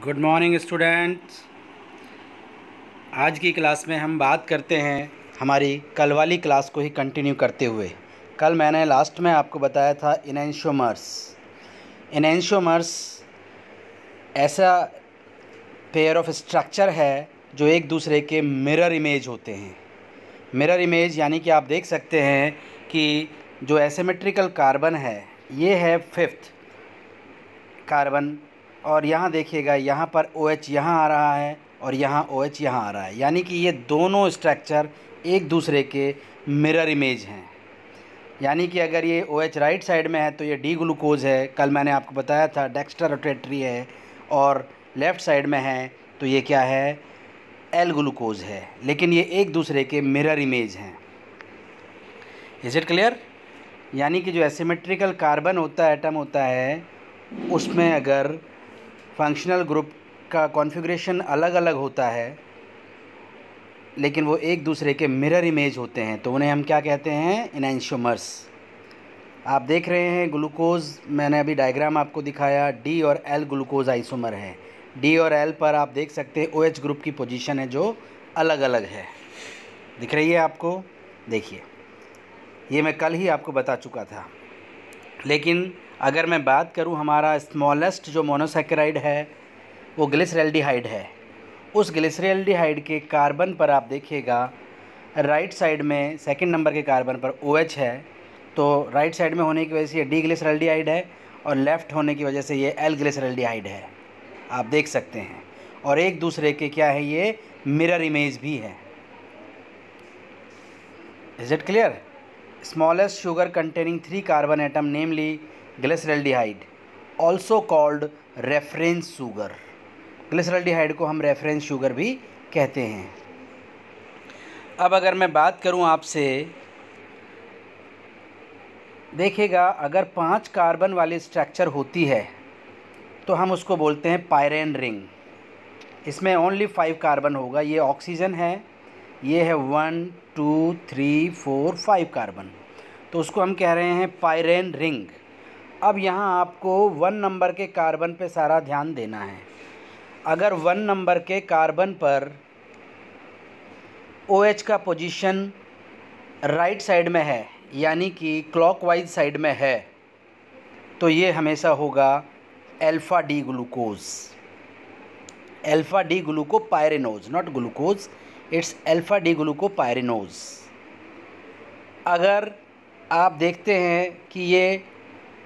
Good morning students. आज की class में हम बात करते हैं हमारी कल वाली क्लास को ही कंटिन्यू करते हुए। कल मैंने लास्ट में आपको बताया था इनैंशियोमर्स। इनैंशियोमर्स ऐसा पेयर ऑफ स्ट्रक्चर है जो एक दूसरे के मिरर इमेज होते हैं। मिरर इमेज यानी कि आप देख सकते हैं कि जो एसिमेट्रिकल कार्बन है ये है 5th कार्बन, और यहाँ देखिएगा यहाँ पर OH यहाँ आ रहा है और यहाँ OH यहाँ आ रहा है, यानी कि ये दोनों स्ट्रक्चर एक दूसरे के मिरर इमेज हैं। यानी कि अगर ये OH राइट साइड में है तो ये डी ग्लूकोज है, कल मैंने आपको बताया था डेक्स्ट्रा रोटेटरी है, और लेफ़्ट साइड में है तो ये क्या है, एल ग्लूकोज है, लेकिन ये एक दूसरे के मिरर इमेज हैं। Is it clear? यानी कि जो एसिमेट्रिकल कार्बन होता है, एटम होता है, उसमें अगर फंक्शनल ग्रुप का कॉन्फ़िगरेशन अलग अलग होता है लेकिन वो एक दूसरे के मिरर इमेज होते हैं तो उन्हें हम क्या कहते हैं, इनैंशियोमर्स। आप देख रहे हैं ग्लूकोज, मैंने अभी डायग्राम आपको दिखाया, डी और एल ग्लूकोज आइसोमर है। डी और एल पर आप देख सकते हैं OH ग्रुप की पोजीशन है जो अलग अलग है। दिख रही है आपको? देखिए, ये मैं कल ही आपको बता चुका था। लेकिन अगर मैं बात करूं, हमारा स्मॉलेस्ट जो मोनोसैकेराइड है वो ग्लिसरैल्डिहाइड है। उस ग्लिसरैल्डिहाइड के कार्बन पर आप देखिएगा राइट साइड में सेकंड नंबर के कार्बन पर OH है, तो राइट साइड में होने की वजह से ये डी ग्लिसरैल्डिहाइड है और लेफ़्ट होने की वजह से ये एल ग्लिसरैल्डिहाइड है। आप देख सकते हैं, और एक दूसरे के क्या है, ये मिरर इमेज भी है। Is it clear? Smallest sugar containing 3 carbon atom, namely glyceraldehyde, also called reference sugar। ग्लिसरैल्डिहाइड को हम रेफरेंस शुगर भी कहते हैं। अब अगर मैं बात करूं आपसे, देखिएगा अगर 5 कार्बन वाली स्ट्रक्चर होती है तो हम उसको बोलते हैं पायरेन रिंग। इसमें ओनली 5 कार्बन होगा, ये ऑक्सीजन है, ये है 1 2 3 4 5 कार्बन, तो उसको हम कह रहे हैं पायरेन रिंग। अब यहाँ आपको 1 नंबर के कार्बन पे सारा ध्यान देना है। अगर 1 नंबर के कार्बन पर OH का पोजीशन राइट साइड में है, यानी कि क्लॉकवाइज साइड में है, तो ये हमेशा होगा alpha D glucose. Alpha D glucopyranose, not glucose, it's alpha D glucopyranose. अगर आप देखते हैं कि ये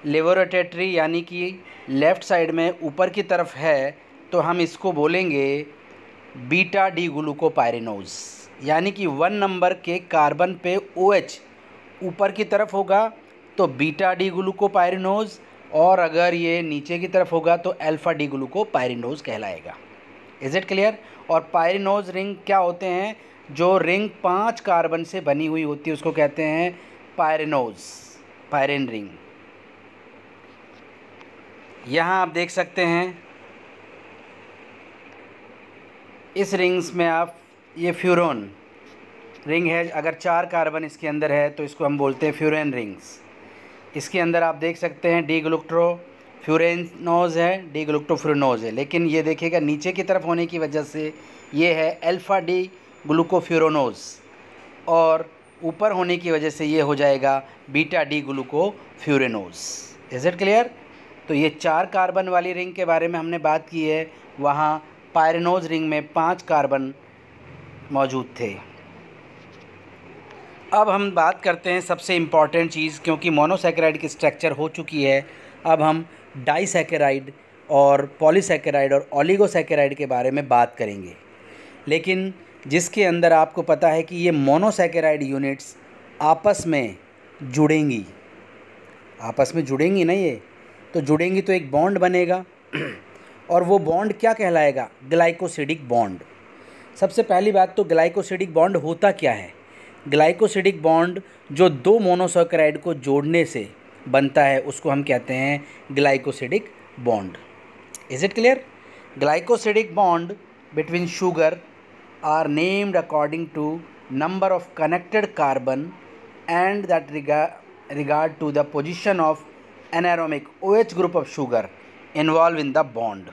लेवोरोटेटरी यानी कि लेफ़्ट साइड में ऊपर की तरफ है, तो हम इसको बोलेंगे बीटा डी ग्लूकोपाइरेनोज। यानी कि 1 नंबर के कार्बन पे OH ऊपर की तरफ होगा तो बीटा डी ग्लूकोपाइरेनोज, और अगर ये नीचे की तरफ होगा तो अल्फ़ा डी ग्लूकोपाइरेनोज कहलाएगा। Is it clear? और पाइरेनोज रिंग क्या होते हैं, जो रिंग 5 कार्बन से बनी हुई होती है उसको कहते हैं पायरेनोज, पायरेन रिंग। यहाँ आप देख सकते हैं इस रिंग्स में आप, ये फ्यूरोन रिंग है, अगर 4 कार्बन इसके अंदर है तो इसको हम बोलते हैं फ्यूरेन रिंग्स। इसके अंदर आप देख सकते हैं डी ग्लूक्ट्रो फ्यूरेनोज है, डी ग्लूक्टोफ्यूरेनोज है, लेकिन ये देखिएगा नीचे की तरफ होने की वजह से ये है अल्फ़ा डी ग्लूकोफ्यूरेनोज, और ऊपर होने की वजह से ये हो जाएगा beta D glucofuranose. Is it clear? तो ये 4 कार्बन वाली रिंग के बारे में हमने बात की है, वहाँ पायरेनोज रिंग में 5 कार्बन मौजूद थे। अब हम बात करते हैं सबसे इम्पॉर्टेंट चीज़, क्योंकि मोनोसैकेराइड की स्ट्रक्चर हो चुकी है, अब हम डाइसैकेराइड और पॉलीसैकेराइड और ओलिगोसैकेराइड के बारे में बात करेंगे। लेकिन जिसके अंदर आपको पता है कि ये मोनोसैकेराइड यूनिट्स आपस में जुड़ेंगी, आपस में जुड़ेंगी ना, ये तो जुड़ेंगी तो एक बॉन्ड बनेगा, और वो बॉन्ड क्या कहलाएगा, ग्लाइकोसिडिक बॉन्ड। सबसे पहली बात तो ग्लाइकोसिडिक बॉन्ड होता क्या है? ग्लाइकोसिडिक बॉन्ड जो 2 मोनोसैकेराइड को जोड़ने से बनता है उसको हम कहते हैं glycosidic bond. Is it clear? Glycosidic bond between sugar are named according to number of connected carbon and that regard to the position of anaerobic OH group of sugar involved in the bond।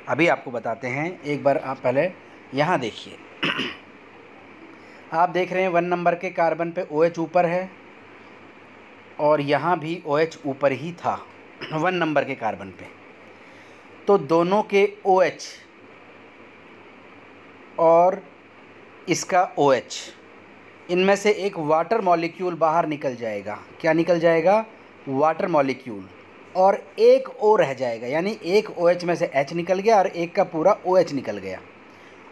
अभी आपको बताते हैं। एक बार आप पहले यहाँ देखिए। आप देख रहे हैं 1 नंबर के कार्बन पे OH ऊपर है और यहाँ भी OH ऊपर ही था 1 नंबर के कार्बन पे। तो दोनों के OH और इसका OH, इनमें से एक वाटर मॉलिक्यूल बाहर निकल जाएगा। क्या निकल जाएगा? Water molecule. और एक O रह जाएगा, यानी एक OH में से H निकल गया और एक का पूरा OH निकल गया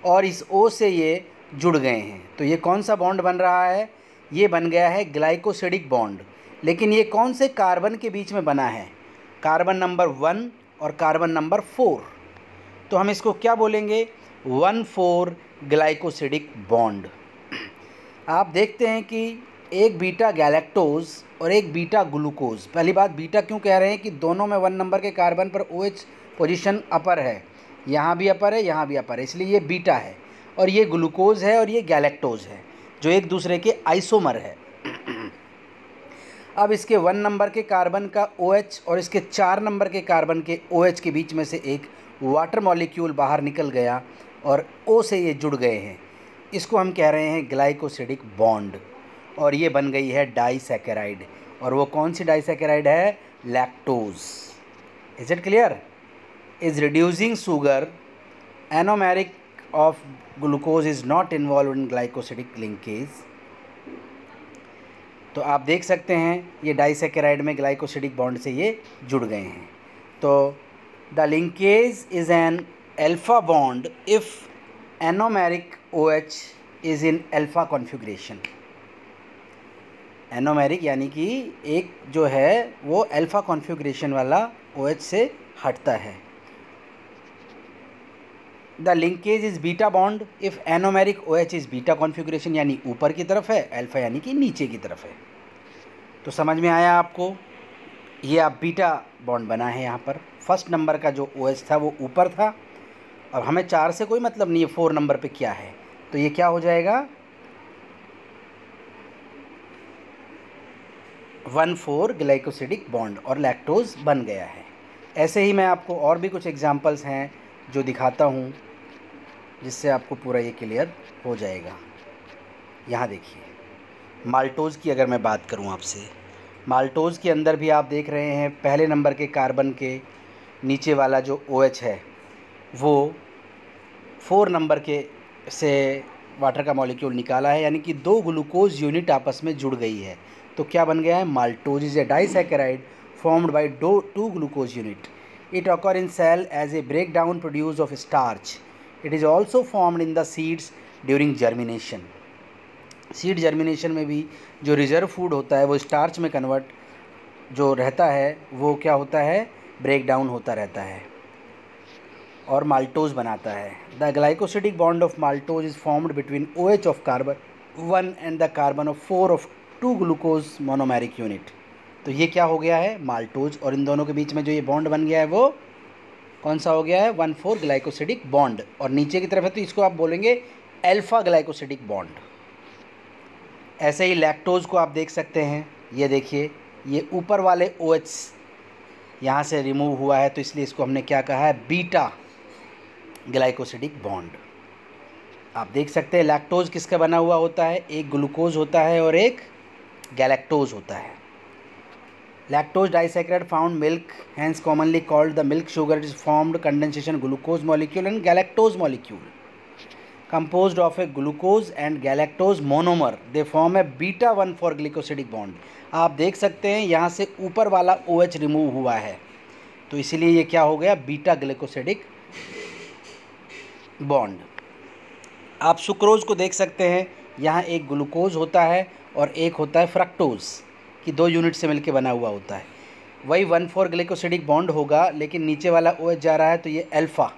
और इस O से ये जुड़ गए हैं। तो ये कौन सा बॉन्ड बन रहा है? ये बन गया है ग्लाइकोसिडिक बॉन्ड। लेकिन ये कौन से कार्बन के बीच में बना है? कार्बन नंबर 1 और कार्बन नंबर 4। तो हम इसको क्या बोलेंगे? 1,4 ग्लाइकोसिडिक बॉन्ड। आप देखते हैं कि एक बीटा गैलेक्टोज और एक बीटा ग्लूकोज। पहली बात, बीटा क्यों कह रहे हैं कि दोनों में 1 नंबर के कार्बन पर OH पोजीशन अपर है, यहाँ भी अपर है, यहाँ भी अपर है, इसलिए ये बीटा है। और ये ग्लूकोज है और ये गैलेक्टोज है, जो एक दूसरे के आइसोमर है। अब इसके 1 नंबर के कार्बन का OH और इसके 4 नंबर के कार्बन के OH के बीच में से एक वाटर मॉलिक्यूल बाहर निकल गया और O से ये जुड़ गए हैं। इसको हम कह रहे हैं ग्लाइकोसिडिक बॉन्ड और ये बन गई है डाइसैकेराइड। और वो कौन सी डाइसैकेराइड है? Lactose. Is it clear? Is reducing sugar anomeric of glucose is not involve in glycosidic linkage. तो आप देख सकते हैं ये डाइसैकेराइड में ग्लाइकोसिडिक बॉन्ड से ये जुड़ गए हैं। तो the linkage is an alpha bond if anomeric OH is in alpha configuration. Anomeric यानी कि एक जो है वो अल्फा कॉन्फ़िगरेशन वाला OH से हटता है। The linkage is beta bond if anomeric OH is beta configuration, यानी ऊपर की तरफ है, अल्फा यानी कि नीचे की तरफ है। तो समझ में आया आपको? ये आप बीटा बॉन्ड बना है यहाँ पर। फर्स्ट नंबर का जो OH था वो ऊपर था और हमें 4 से कोई मतलब नहीं है 4 नंबर पे क्या है। तो ये क्या हो जाएगा? 1,4 ग्लाइकोसिडिक बॉन्ड और लैक्टोज बन गया है। ऐसे ही मैं आपको और भी कुछ एग्जांपल्स हैं जो दिखाता हूँ, जिससे आपको पूरा ये क्लियर हो जाएगा। यहाँ देखिए, माल्टोज़ की अगर मैं बात करूँ आपसे, माल्टोज़ के अंदर भी आप देख रहे हैं पहले नंबर के कार्बन के नीचे वाला जो OH है वो 4 नंबर के से वाटर का मॉलिक्यूल निकाला है, यानी कि 2 ग्लूकोज यूनिट आपस में जुड़ गई है। तो क्या बन गया है? Maltose is a disaccharide formed by 2 glucose unit. It occur in cell as a break down produce of starch. It is also formed in the seeds during germination. Seed germination में भी जो रिजर्व फूड होता है वो starch में convert जो रहता है वो क्या होता है? ब्रेक डाउन होता रहता है और माल्टोज बनाता है। The glycosidic bond of maltose is formed between OH of carbon 1 and the carbon of 4 of 2 glucose monomeric unit. तो ये क्या हो गया है? माल्टोज। और इन दोनों के बीच में जो ये बॉन्ड बन गया है वो कौन सा हो गया है? 1,4 ग्लाइकोसिडिक बॉन्ड। और नीचे की तरफ है तो इसको आप बोलेंगे अल्फा ग्लाइकोसिडिक बॉन्ड। ऐसे ही लैक्टोज को आप देख सकते हैं, ये देखिए ये ऊपर वाले OH यहाँ से रिमूव हुआ है, तो इसलिए इसको हमने क्या कहा है? Beta glycosidic bond. आप देख सकते हैं लैक्टोज किसका बना हुआ होता है? एक ग्लूकोज होता है और एक गैलेक्टोज होता है। Lactose disaccharide found milk, hence commonly called the milk sugar. It is formed condensation glucose molecule and galactose molecule composed of a glucose and galactose monomer. They form a beta 1,4 glycosidic bond. आप देख सकते हैं यहाँ से ऊपर वाला OH remove हुआ है, तो इसीलिए ये क्या हो गया? Beta glycosidic bond. आप सुक्रोज को देख सकते हैं, यहाँ एक ग्लूकोज होता है और एक होता है फ्रक्टोज, कि 2 यूनिट से मिलकर बना हुआ होता है। वही 1,4 ग्लाइकोसिडिक बॉन्ड होगा, लेकिन नीचे वाला OH जा रहा है तो ये अल्फ़ा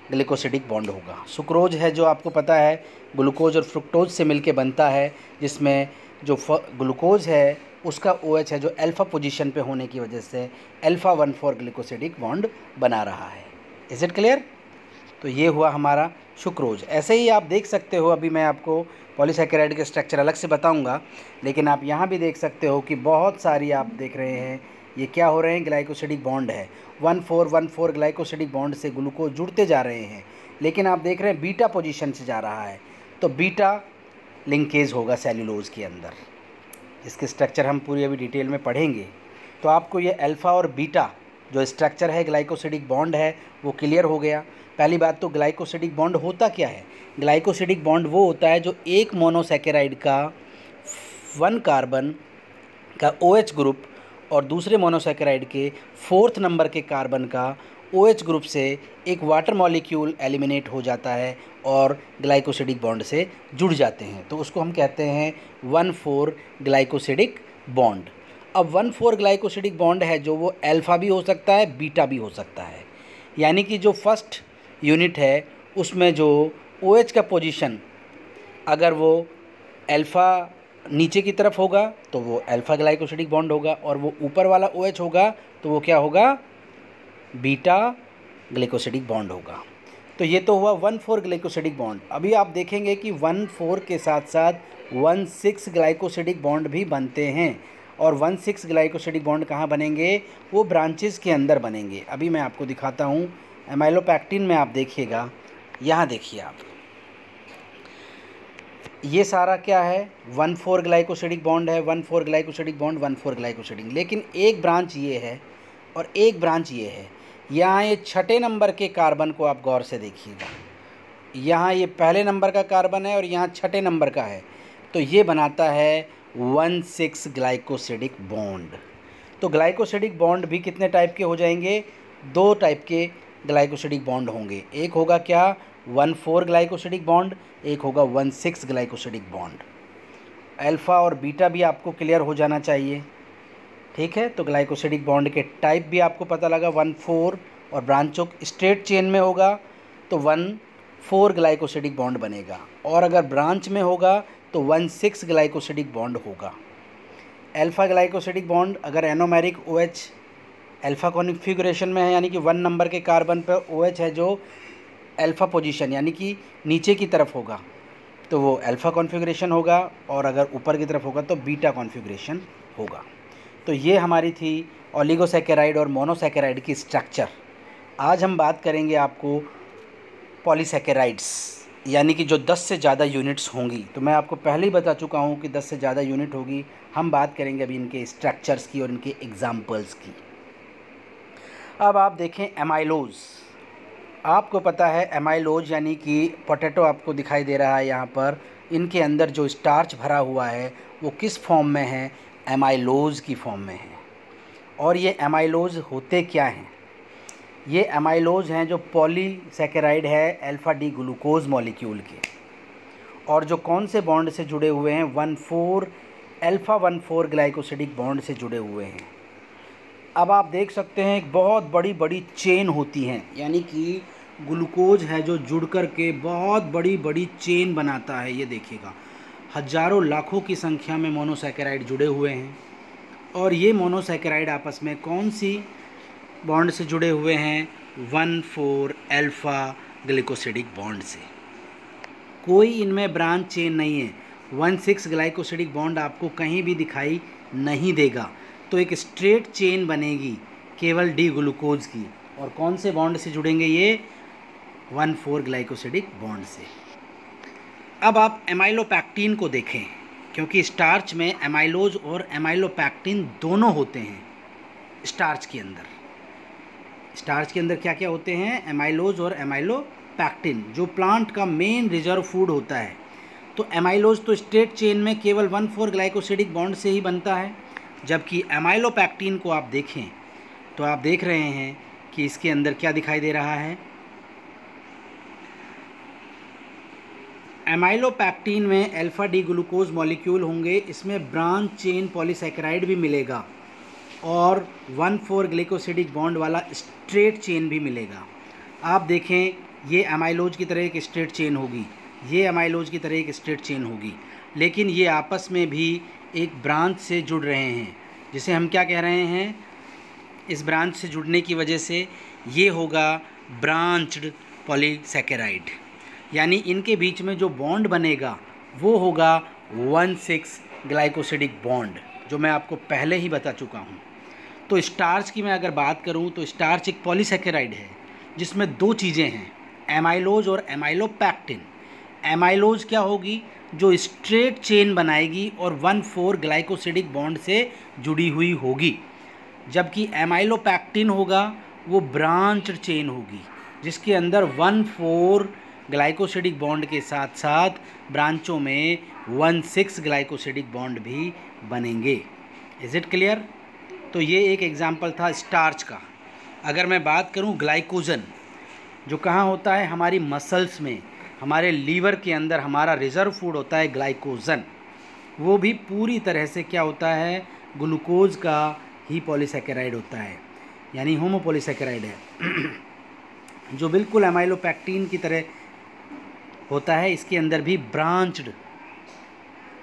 ग्लाइकोसिडिक बॉन्ड होगा। सुक्रोज है जो आपको पता है ग्लूकोज और फ्रुक्टोज से मिलके बनता है, जिसमें जो ग्लूकोज है उसका OH है जो अल्फ़ा पोजीशन पे होने की वजह से अल्फ़ा 1,4 ग्लाइकोसिडिक बॉन्ड बना रहा है। Is it clear? तो ये हुआ हमारा सुक्रोज। ऐसे ही आप देख सकते हो, अभी मैं आपको पॉलीसैकेराइड के स्ट्रक्चर अलग से बताऊंगा, लेकिन आप यहाँ भी देख सकते हो कि बहुत सारी आप देख रहे हैं ये क्या हो रहे हैं, ग्लाइकोसिडिक बॉन्ड है। 1,4,1,4 ग्लाइकोसिडिक बॉन्ड से ग्लूकोज जुड़ते जा रहे हैं, लेकिन आप देख रहे हैं बीटा पोजीशन से जा रहा है, तो बीटा लिंकेज होगा सेल्यूलोज के अंदर। इसके स्ट्रक्चर हम पूरी अभी डिटेल में पढ़ेंगे। तो आपको ये अल्फ़ा और बीटा जो स्ट्रक्चर है ग्लाइकोसिडिक बॉन्ड है वो क्लियर हो गया। पहली बात तो ग्लाइकोसिडिक बॉन्ड होता क्या है। ग्लाइकोसिडिक बॉन्ड वो होता है जो एक मोनोसैकेराइड का 1 कार्बन का OH ग्रुप और दूसरे मोनोसैकेराइड के 4th नंबर के कार्बन का OH ग्रुप से एक वाटर मॉलिक्यूल एलिमिनेट हो जाता है और ग्लाइकोसिडिक बॉन्ड से जुड़ जाते हैं, तो उसको हम कहते हैं 1,4 ग्लाइकोसिडिक बॉन्ड। अब 1,4 ग्लाइकोसिडिक बॉन्ड है जो वो अल्फ़ा भी हो सकता है, बीटा भी हो सकता है। यानी कि जो फर्स्ट यूनिट है उसमें जो OH का पोजीशन अगर वो अल्फ़ा नीचे की तरफ होगा तो वो अल्फ़ा ग्लाइकोसिडिक बॉन्ड होगा, और वो ऊपर वाला OH होगा तो वो क्या होगा, बीटा ग्लाइकोसिडिक बॉन्ड होगा। तो ये तो हुआ 1,4 ग्लाइकोसिडिक बॉन्ड। अभी आप देखेंगे कि 1,4 के साथ साथ 1,6 ग्लाइकोसिडिक बॉन्ड भी बनते हैं, और 1,6 ग्लाइकोसिडिक बॉन्ड कहाँ बनेंगे, वो ब्रांचेस के अंदर बनेंगे। अभी मैं आपको दिखाता हूँ। एमाइलोपैक्टिन में आप देखिएगा, यहाँ देखिए आप, ये सारा क्या है, 1,4 ग्लाइकोसिडिक बॉन्ड है, 1,4 ग्लाइकोसिडिक बॉन्ड, 1,4 ग्लाइकोसिडिक। लेकिन एक ब्रांच ये है और एक ब्रांच ये है। यहाँ ये 6ठे नंबर के कार्बन को आप गौर से देखिएगा, यहाँ ये पहले नंबर का कार्बन है और यहाँ 6ठे नंबर का है, तो ये बनाता है 1,6 ग्लाइकोसिडिक बॉन्ड। तो ग्लाइकोसिडिक बॉन्ड भी कितने टाइप के हो जाएंगे, 2 टाइप के ग्लाइकोसिडिक बॉन्ड होंगे। एक होगा क्या, 1,4 ग्लाइकोसिडिक बॉन्ड, एक होगा 1,6 ग्लाइकोसिडिक बॉन्ड। अल्फ़ा और बीटा भी आपको क्लियर हो जाना चाहिए, ठीक है। तो ग्लाइकोसिडिक बॉन्ड के टाइप भी आपको पता लगा, 1,4, और ब्रांचों स्ट्रेट चेन में होगा तो 1,4 ग्लाइकोसिडिक बॉन्ड बनेगा, और अगर ब्रांच में होगा तो 1,6 ग्लाइकोसिडिक बॉन्ड होगा। अल्फ़ा ग्लाइकोसिडिक बॉन्ड अगर एनोमेरिक OH अल्फ़ा कॉन्फ़िगरेशन में है, यानी कि 1 नंबर के कार्बन पर OH है जो अल्फ़ा पोजीशन यानी कि नीचे की तरफ होगा तो वो अल्फ़ा कॉन्फ़िगरेशन होगा, और अगर ऊपर की तरफ होगा तो बीटा कॉन्फ़िगरेशन होगा। तो ये हमारी थी ओलिगोसैकेराइड और मोनोसैकेराइड की स्ट्रक्चर। आज हम बात करेंगे आपको पॉलीसैकेराइड्स, यानी कि जो 10 से ज़्यादा यूनिट्स होंगी। तो मैं आपको पहले ही बता चुका हूँ कि 10 से ज़्यादा यूनिट होगी। हम बात करेंगे अभी इनके स्ट्रक्चर्स की और इनके एग्जाम्पल्स की। अब आप देखें एमाइलोज। आपको पता है एमाइलोज यानी कि पोटैटो आपको दिखाई दे रहा है यहाँ पर, इनके अंदर जो स्टार्च भरा हुआ है वो किस फॉर्म में है, एमाइलोज की फॉर्म में है। और ये एमाइलोज होते क्या हैं, ये एमाइलोज हैं जो पॉलीसैकेराइड है अल्फ़ा डी ग्लूकोज मॉलिक्यूल के, और जो कौन से बॉन्ड से जुड़े हुए हैं, 1,4 अल्फ़ा 1,4 ग्लाइकोसिडिक बॉन्ड से जुड़े हुए हैं। अब आप देख सकते हैं एक बहुत बड़ी बड़ी चेन होती हैं, यानी कि ग्लूकोज है जो जुड़ कर के बहुत बड़ी बड़ी चेन बनाता है। ये देखिएगा हज़ारों लाखों की संख्या में मोनोसैकेराइड जुड़े हुए हैं, और ये मोनोसैकेराइड आपस में कौन सी बॉन्ड से जुड़े हुए हैं, 1,4 अल्फ़ा ग्लाइकोसिडिक बॉन्ड से। कोई इनमें ब्रांच चेन नहीं है। 1,6 ग्लाइकोसिडिक बॉन्ड आपको कहीं भी दिखाई नहीं देगा। तो एक स्ट्रेट चेन बनेगी केवल डी ग्लूकोज की, और कौन से बॉन्ड से जुड़ेंगे, ये 1,4 ग्लाइकोसिडिक बॉन्ड से। अब आप एमाइलोपैक्टिन को देखें, क्योंकि स्टार्च में एमाइलोज और एमाइलोपैक्टिन दोनों होते हैं। स्टार्च के अंदर क्या क्या होते हैं, एमाइलोज और एमाइलोपैक्टिन, जो प्लांट का मेन रिजर्व फूड होता है। तो एमाइलोज तो स्ट्रेट चेन में केवल 1,4 ग्लाइकोसिडिक बॉन्ड से ही बनता है, जबकि एमाइलोपैक्टिन को आप देखें तो आप देख रहे हैं कि इसके अंदर क्या दिखाई दे रहा है। एमाइलोपैक्टिन में अल्फ़ा डी ग्लूकोज मॉलिक्यूल होंगे, इसमें ब्रांच चेन पॉलीसैकेराइड भी मिलेगा, और 1,4 ग्लाइकोसिडिक बॉन्ड वाला स्ट्रेट चेन भी मिलेगा। आप देखें ये एमाइलोज की तरह एक स्ट्रेट चेन होगी, ये एमाइलोज की तरह एक स्ट्रेट चेन होगी, लेकिन ये आपस में भी एक ब्रांच से जुड़ रहे हैं, जिसे हम क्या कह रहे हैं, इस ब्रांच से जुड़ने की वजह से ये होगा ब्रांच्ड पॉलीसैकेराइड। यानी इनके बीच में जो बॉन्ड बनेगा वो होगा 1,6 ग्लाइकोसिडिक बॉन्ड, जो मैं आपको पहले ही बता चुका हूँ। तो स्टार्च की मैं अगर बात करूं तो स्टार्च एक पॉलीसैकेराइड है जिसमें दो चीज़ें हैं, एमाइलोज और एमाइलोपैक्टिन। एमाइलोज क्या होगी, जो स्ट्रेट चेन बनाएगी और 1,4 ग्लाइकोसिडिक बॉन्ड से जुड़ी हुई होगी, जबकि एमाइलोपैक्टिन होगा वो ब्रांच्ड चेन होगी जिसके अंदर 1,4 ग्लाइकोसिडिक बॉन्ड के साथ साथ ब्रांचों में 1,6 ग्लाइकोसिडिक बॉन्ड भी बनेंगे। Is it clear? तो ये एक एग्जाम्पल था स्टार्च का। अगर मैं बात करूं ग्लाइकोजन, जो कहाँ होता है, हमारी मसल्स में, हमारे लीवर के अंदर हमारा रिज़र्व फूड होता है ग्लाइकोजन। वो भी पूरी तरह से क्या होता है, ग्लूकोज का ही पॉलीसैकेराइड होता है, यानी होमोपॉलीसैकेराइड है जो बिल्कुल एमाइलोपैक्टिन की तरह होता है। इसके अंदर भी ब्रांच्ड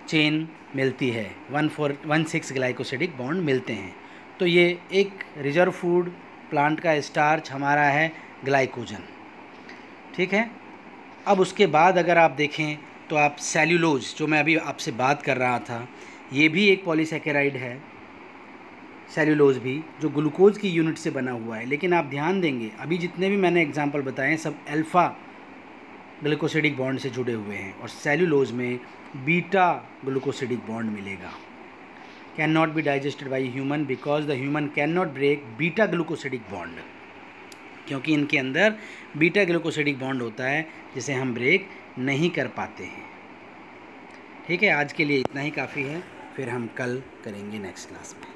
चेन मिलती है, 1,6 ग्लाइकोसिडिक बॉन्ड मिलते हैं। तो ये एक रिजर्व फूड प्लांट का स्टार्च हमारा है ग्लाइकोजन, ठीक है। अब उसके बाद अगर आप देखें तो आप सेल्यूलोज, जो मैं अभी आपसे बात कर रहा था, ये भी एक पॉलीसैकेराइड है, सेल्यूलोज भी, जो ग्लूकोज की यूनिट से बना हुआ है। लेकिन आप ध्यान देंगे अभी जितने भी मैंने एग्जांपल बताए सब अल्फ़ा ग्लूकोसिडिक बॉन्ड से जुड़े हुए हैं और सेल्यूलोज में बीटा ग्लूकोसिडिक बॉन्ड मिलेगा। Can not be digested by human because the human can not break beta glucosidic bond, क्योंकि इनके अंदर बीटा ग्लूकोसिडिक बॉन्ड होता है जिसे हम ब्रेक नहीं कर पाते हैं। ठीक है, आज के लिए इतना ही काफ़ी है, फिर हम कल करेंगे नेक्स्ट क्लास में।